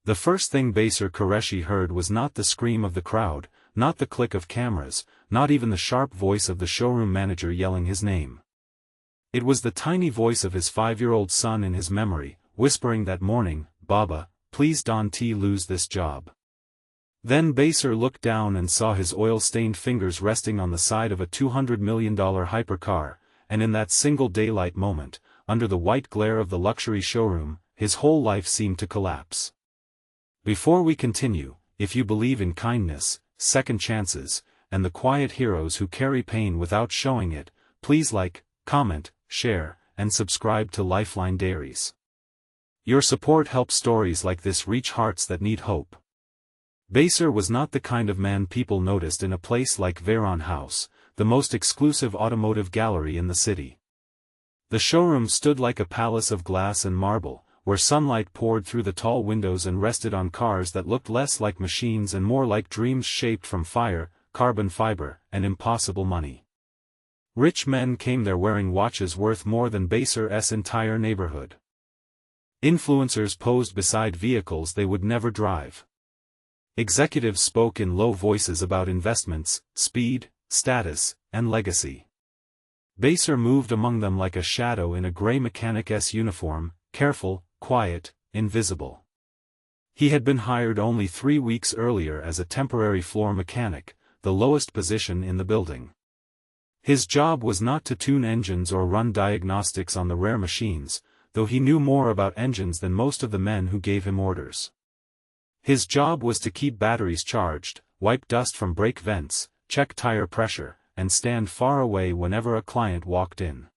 The first thing Baser Qureshi heard was not the scream of the crowd, not the click of cameras, not even the sharp voice of the showroom manager yelling his name. It was the tiny voice of his 5-year-old son in his memory, whispering that morning, "Baba, please don't lose this job." Then Baser looked down and saw his oil-stained fingers resting on the side of a $200 million hypercar, and in that single daylight moment, under the white glare of the luxury showroom, his whole life seemed to collapse. Before we continue, if you believe in kindness, second chances, and the quiet heroes who carry pain without showing it, please like, comment, share, and subscribe to Lifeline Diaries. Your support helps stories like this reach hearts that need hope. Baser was not the kind of man people noticed in a place like Veyron House, the most exclusive automotive gallery in the city. The showroom stood like a palace of glass and marble, where sunlight poured through the tall windows and rested on cars that looked less like machines and more like dreams shaped from fire, carbon fiber, and impossible money. Rich men came there wearing watches worth more than Baser's entire neighborhood. Influencers posed beside vehicles they would never drive. Executives spoke in low voices about investments, speed, status, and legacy. Baser moved among them like a shadow in a gray mechanic's uniform, careful, quiet, invisible. He had been hired only 3 weeks earlier as a temporary floor mechanic, the lowest position in the building. His job was not to tune engines or run diagnostics on the rare machines, though he knew more about engines than most of the men who gave him orders. His job was to keep batteries charged, wipe dust from brake vents, check tire pressure, and stand far away whenever a client walked in.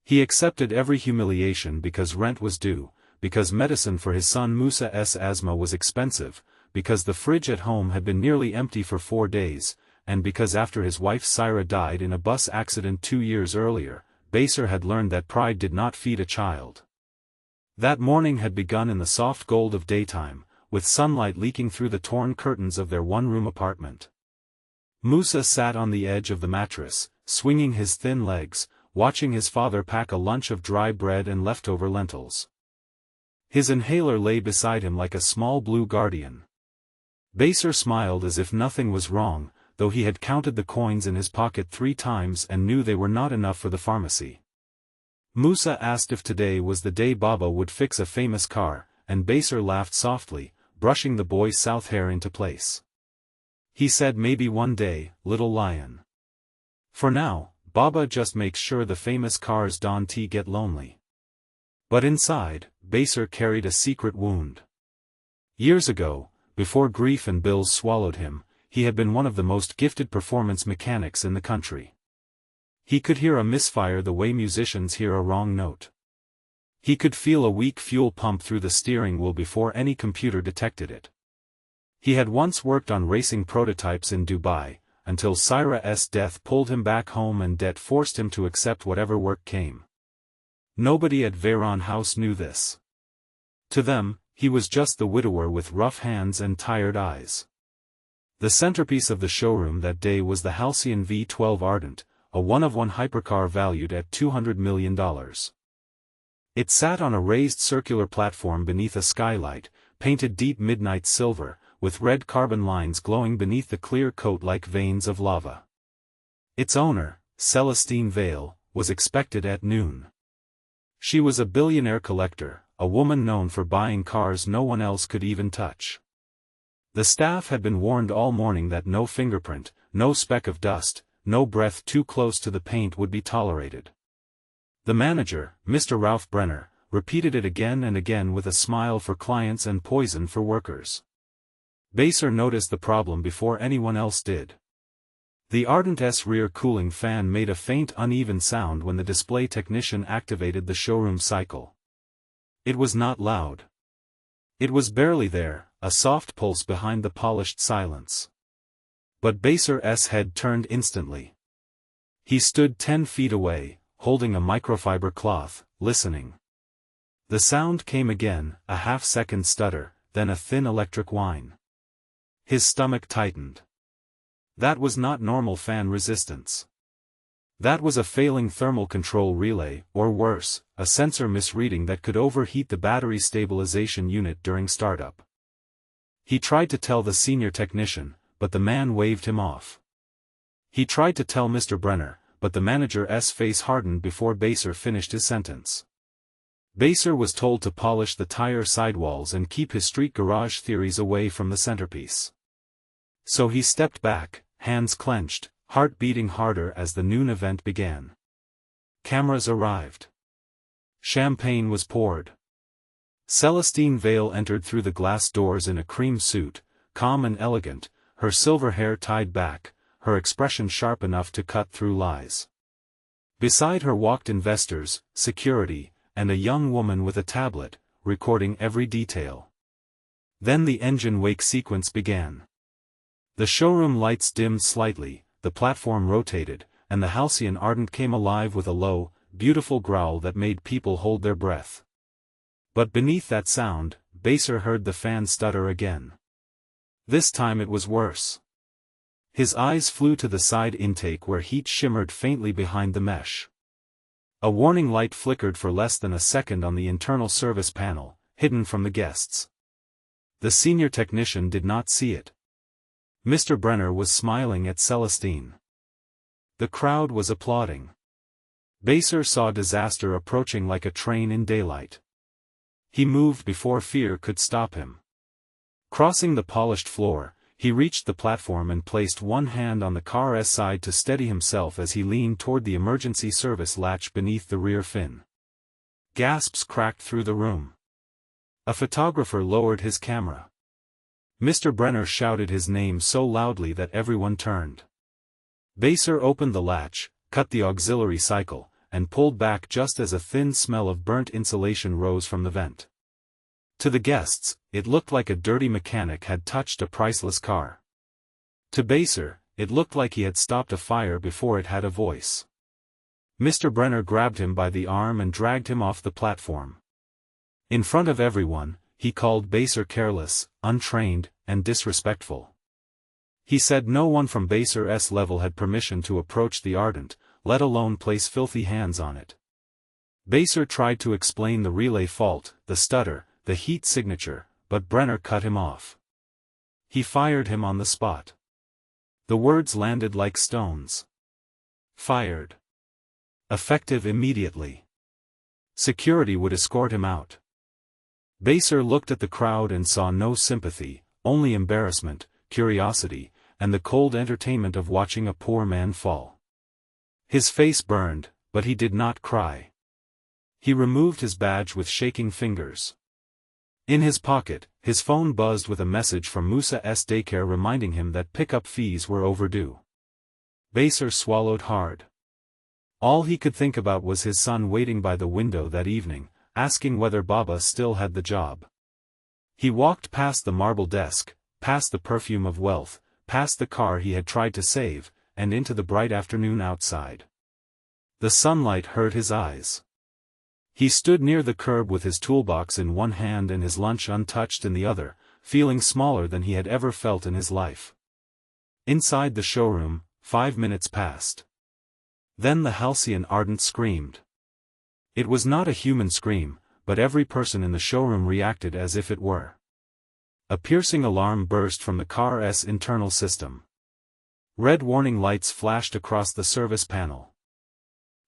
He accepted every humiliation because rent was due, because medicine for his son Musa's asthma was expensive, because the fridge at home had been nearly empty for 4 days, and because after his wife Syra died in a bus accident 2 years earlier, Baser had learned that pride did not feed a child. That morning had begun in the soft gold of daytime, with sunlight leaking through the torn curtains of their one-room apartment. Musa sat on the edge of the mattress, swinging his thin legs, watching his father pack a lunch of dry bread and leftover lentils. His inhaler lay beside him like a small blue guardian. Baser smiled as if nothing was wrong, though he had counted the coins in his pocket 3 times and knew they were not enough for the pharmacy. Musa asked if today was the day Baba would fix a famous car, and Baser laughed softly, brushing the boy's south hair into place. He said, "Maybe one day, little lion. For now, Baba just makes sure the famous cars don't get lonely." But inside, Baser carried a secret wound. Years ago, before grief and bills swallowed him, he had been one of the most gifted performance mechanics in the country. He could hear a misfire the way musicians hear a wrong note. He could feel a weak fuel pump through the steering wheel before any computer detected it. He had once worked on racing prototypes in Dubai, until Syra's death pulled him back home and debt forced him to accept whatever work came. Nobody at Veyron House knew this. To them, he was just the widower with rough hands and tired eyes. The centerpiece of the showroom that day was the Halcyon V12 Ardent, a one-of-one hypercar valued at $200 million. It sat on a raised circular platform beneath a skylight, painted deep midnight silver, with red carbon lines glowing beneath the clear coat like veins of lava. Its owner, Celestine Vale, was expected at noon. She was a billionaire collector, a woman known for buying cars no one else could even touch. The staff had been warned all morning that no fingerprint, no speck of dust, no breath too close to the paint would be tolerated. The manager, Mr. Ralph Brenner, repeated it again and again with a smile for clients and poison for workers. Baser noticed the problem before anyone else did. The Ardent's rear cooling fan made a faint uneven sound when the display technician activated the showroom cycle. It was not loud. It was barely there, a soft pulse behind the polished silence. But Baser's head turned instantly. He stood 10 feet away, holding a microfiber cloth, listening. The sound came again, a half-second stutter, then a thin electric whine. His stomach tightened. That was not normal fan resistance. That was a failing thermal control relay, or worse, a sensor misreading that could overheat the battery stabilization unit during startup. He tried to tell the senior technician, but the man waved him off. He tried to tell Mr. Brenner, but the manager's face hardened before Baser finished his sentence. Baser was told to polish the tire sidewalls and keep his street garage theories away from the centerpiece. So he stepped back, hands clenched, heart beating harder as the noon event began. Cameras arrived. Champagne was poured. Celestine Vale entered through the glass doors in a cream suit, calm and elegant, her silver hair tied back, her expression sharp enough to cut through lies. Beside her walked investors, security, and a young woman with a tablet, recording every detail. Then the engine wake sequence began. The showroom lights dimmed slightly, the platform rotated, and the halcyon ardent came alive with a low, beautiful growl that made people hold their breath. But beneath that sound, Baser heard the fan stutter again. This time it was worse. His eyes flew to the side intake where heat shimmered faintly behind the mesh. A warning light flickered for less than a second on the internal service panel, hidden from the guests. The senior technician did not see it. Mr. Brenner was smiling at Celestine. The crowd was applauding. Baser saw disaster approaching like a train in daylight. He moved before fear could stop him. Crossing the polished floor, he reached the platform and placed one hand on the car's side to steady himself as he leaned toward the emergency service latch beneath the rear fin. Gasps cracked through the room. A photographer lowered his camera. Mr. Brenner shouted his name so loudly that everyone turned. Baser opened the latch, cut the auxiliary cycle, and pulled back just as a thin smell of burnt insulation rose from the vent. To the guests, it looked like a dirty mechanic had touched a priceless car. To Baser, it looked like he had stopped a fire before it had a voice. Mr. Brenner grabbed him by the arm and dragged him off the platform. In front of everyone, he called Baser careless, untrained, and disrespectful. He said no one from Baser's level had permission to approach the Ardent, let alone place filthy hands on it. Baser tried to explain the relay fault, the stutter, the heat signature, but Brenner cut him off. He fired him on the spot. The words landed like stones. Fired. Effective immediately. Security would escort him out. Baser looked at the crowd and saw no sympathy, only embarrassment, curiosity, and the cold entertainment of watching a poor man fall. His face burned, but he did not cry. He removed his badge with shaking fingers. In his pocket, his phone buzzed with a message from Musa's daycare reminding him that pickup fees were overdue. Baser swallowed hard. All he could think about was his son waiting by the window that evening, asking whether Baba still had the job. He walked past the marble desk, past the perfume of wealth, past the car he had tried to save, and into the bright afternoon outside. The sunlight hurt his eyes. He stood near the curb with his toolbox in one hand and his lunch untouched in the other, feeling smaller than he had ever felt in his life. Inside the showroom, 5 minutes passed. Then the halcyon Ardent screamed. It was not a human scream, but every person in the showroom reacted as if it were. A piercing alarm burst from the car's internal system. Red warning lights flashed across the service panel.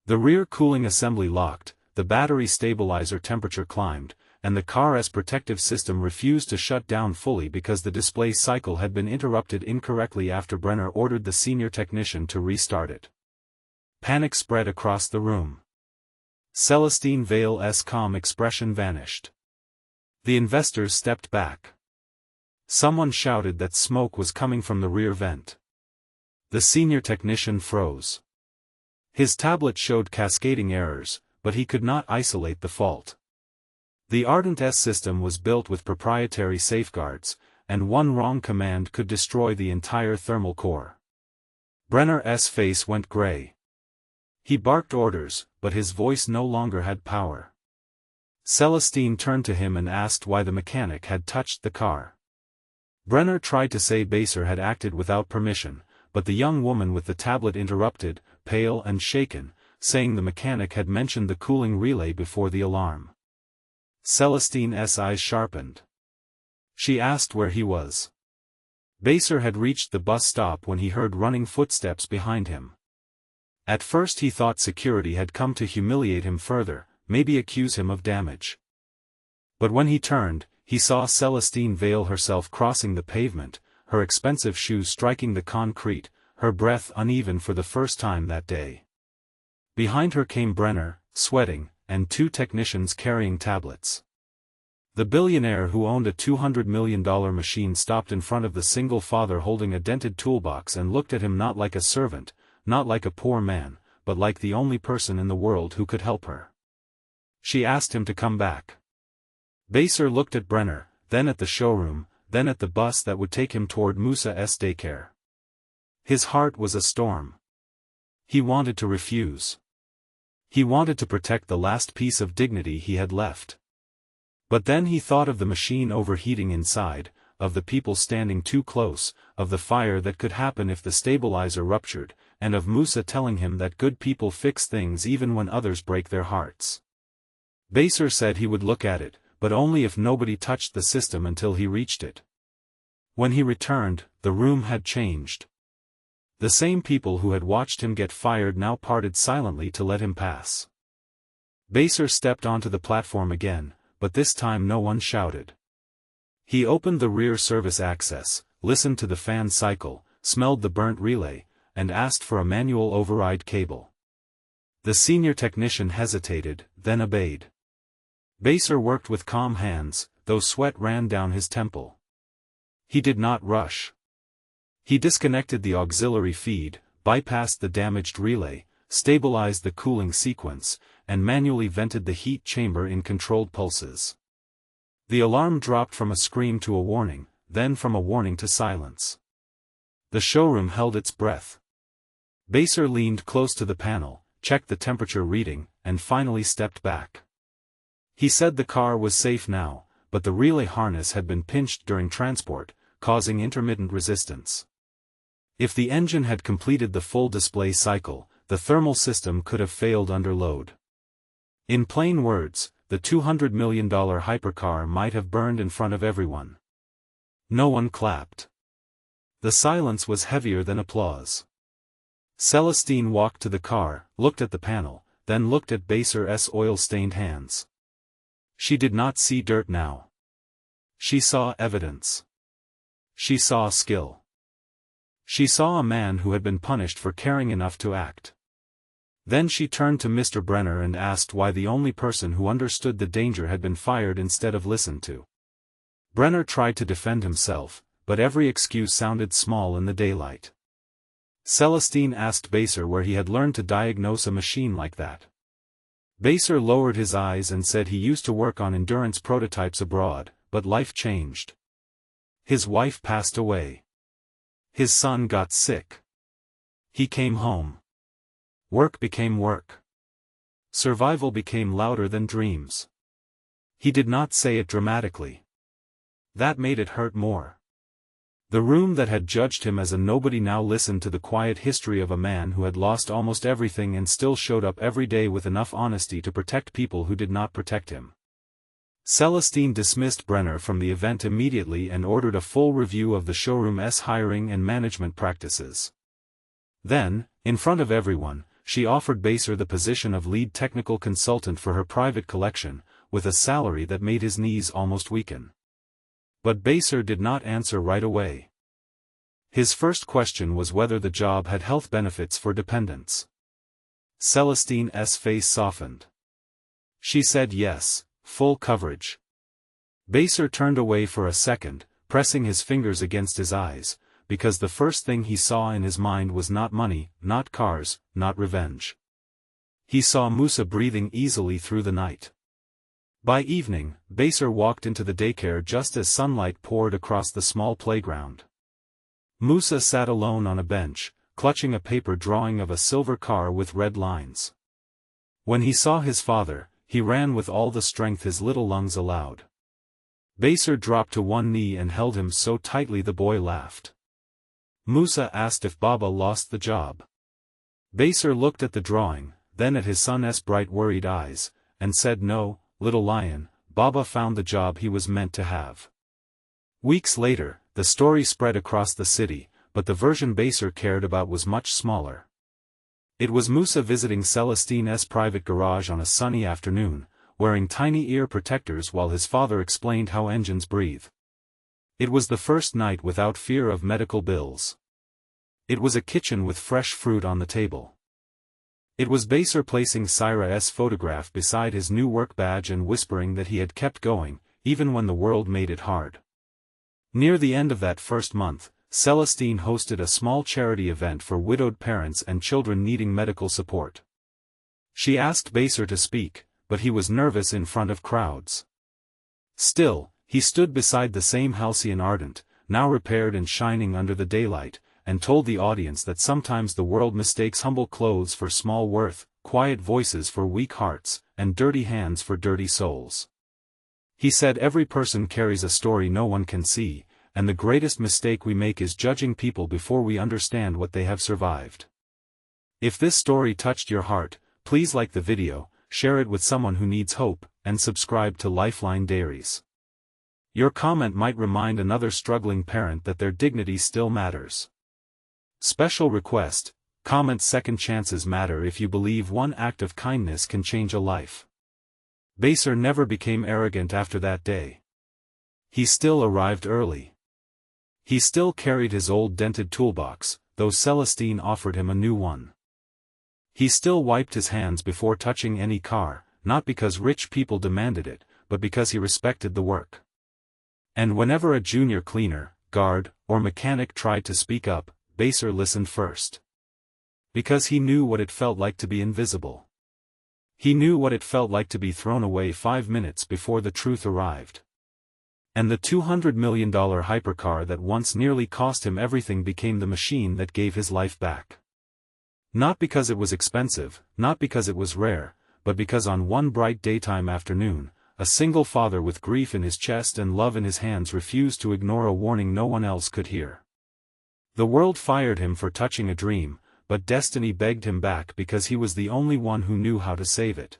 The rear cooling assembly locked, the battery stabilizer temperature climbed, and the car's protective system refused to shut down fully because the display cycle had been interrupted incorrectly after Brenner ordered the senior technician to restart it. Panic spread across the room. Celestine Vale's calm expression vanished. The investors stepped back. Someone shouted that smoke was coming from the rear vent. The senior technician froze. His tablet showed cascading errors, but he could not isolate the fault. The Ardent system was built with proprietary safeguards, and one wrong command could destroy the entire thermal core. Brenner's face went gray. He barked orders, but his voice no longer had power. Celestine turned to him and asked why the mechanic had touched the car. Brenner tried to say Baser had acted without permission, but the young woman with the tablet interrupted, pale and shaken, saying the mechanic had mentioned the cooling relay before the alarm. Celestine's eyes sharpened. She asked where he was. Baser had reached the bus stop when he heard running footsteps behind him. At first he thought security had come to humiliate him further, maybe accuse him of damage. But when he turned, he saw Celestine Vale herself crossing the pavement, her expensive shoes striking the concrete, her breath uneven for the first time that day. Behind her came Brenner, sweating, and 2 technicians carrying tablets. The billionaire who owned a $200 million machine stopped in front of the single father holding a dented toolbox and looked at him not like a servant, not like a poor man, but like the only person in the world who could help her. She asked him to come back. Baser looked at Brenner, then at the showroom, then at the bus that would take him toward Musa's daycare. His heart was a storm. He wanted to refuse. He wanted to protect the last piece of dignity he had left. But then he thought of the machine overheating inside, of the people standing too close, of the fire that could happen if the stabilizer ruptured, and of Musa telling him that good people fix things even when others break their hearts. Baser said he would look at it, but only if nobody touched the system until he reached it. When he returned, the room had changed. The same people who had watched him get fired now parted silently to let him pass. Baser stepped onto the platform again, but this time no one shouted. He opened the rear service access, listened to the fan cycle, smelled the burnt relay, and asked for a manual override cable. The senior technician hesitated, then obeyed. Baser worked with calm hands, though sweat ran down his temple. He did not rush. He disconnected the auxiliary feed, bypassed the damaged relay, stabilized the cooling sequence, and manually vented the heat chamber in controlled pulses. The alarm dropped from a scream to a warning, then from a warning to silence. The showroom held its breath. Baser leaned close to the panel, checked the temperature reading, and finally stepped back. He said the car was safe now, but the relay harness had been pinched during transport, causing intermittent resistance. If the engine had completed the full display cycle, the thermal system could have failed under load. In plain words, the $200 million hypercar might have burned in front of everyone. No one clapped. The silence was heavier than applause. Celestine walked to the car, looked at the panel, then looked at Baser's oil-stained hands. She did not see dirt now. She saw evidence. She saw skill. She saw a man who had been punished for caring enough to act. Then she turned to Mr. Brenner and asked why the only person who understood the danger had been fired instead of listened to. Brenner tried to defend himself, but every excuse sounded small in the daylight. Celestine asked Baser where he had learned to diagnose a machine like that. Baser lowered his eyes and said he used to work on endurance prototypes abroad, but life changed. His wife passed away. His son got sick. He came home. Work became work. Survival became louder than dreams. He did not say it dramatically. That made it hurt more. The room that had judged him as a nobody now listened to the quiet history of a man who had lost almost everything and still showed up every day with enough honesty to protect people who did not protect him. Celestine dismissed Brenner from the event immediately and ordered a full review of the showroom's hiring and management practices. Then, in front of everyone, she offered Baser the position of lead technical consultant for her private collection, with a salary that made his knees almost weaken. But Baser did not answer right away. His first question was whether the job had health benefits for dependents. Celestine's face softened. She said yes, full coverage. Baser turned away for a second, pressing his fingers against his eyes, because the first thing he saw in his mind was not money, not cars, not revenge. He saw Musa breathing easily through the night. By evening, Baser walked into the daycare just as sunlight poured across the small playground. Musa sat alone on a bench, clutching a paper drawing of a silver car with red lines. When he saw his father, he ran with all the strength his little lungs allowed. Baser dropped to one knee and held him so tightly the boy laughed. Musa asked if Baba lost the job. Baser looked at the drawing, then at his son's bright worried eyes, and said no, little lion, Baba found the job he was meant to have. Weeks later, the story spread across the city, but the version Baser cared about was much smaller. It was Musa visiting Celestine's private garage on a sunny afternoon, wearing tiny ear protectors while his father explained how engines breathe. It was the first night without fear of medical bills. It was a kitchen with fresh fruit on the table. It was Baser placing Syra's photograph beside his new work badge and whispering that he had kept going, even when the world made it hard. Near the end of that first month, Celestine hosted a small charity event for widowed parents and children needing medical support. She asked Baser to speak, but he was nervous in front of crowds. Still, he stood beside the same halcyon ardent, now repaired and shining under the daylight, and told the audience that sometimes the world mistakes humble clothes for small worth, quiet voices for weak hearts, and dirty hands for dirty souls. He said every person carries a story no one can see, and the greatest mistake we make is judging people before we understand what they have survived. If this story touched your heart, please like the video, share it with someone who needs hope, and subscribe to Lifeline Diaries. Your comment might remind another struggling parent that their dignity still matters. Special request: comment second chances matter if you believe one act of kindness can change a life. Baser never became arrogant after that day. He still arrived early. He still carried his old dented toolbox, though Celestine offered him a new one. He still wiped his hands before touching any car, not because rich people demanded it, but because he respected the work. And whenever a junior cleaner, guard, or mechanic tried to speak up, Baser listened first. Because he knew what it felt like to be invisible. He knew what it felt like to be thrown away 5 minutes before the truth arrived. And the $200 million hypercar that once nearly cost him everything became the machine that gave his life back. Not because it was expensive, not because it was rare, but because on one bright daytime afternoon, a single father with grief in his chest and love in his hands refused to ignore a warning no one else could hear. The world fired him for touching a dream, but destiny begged him back because he was the only one who knew how to save it.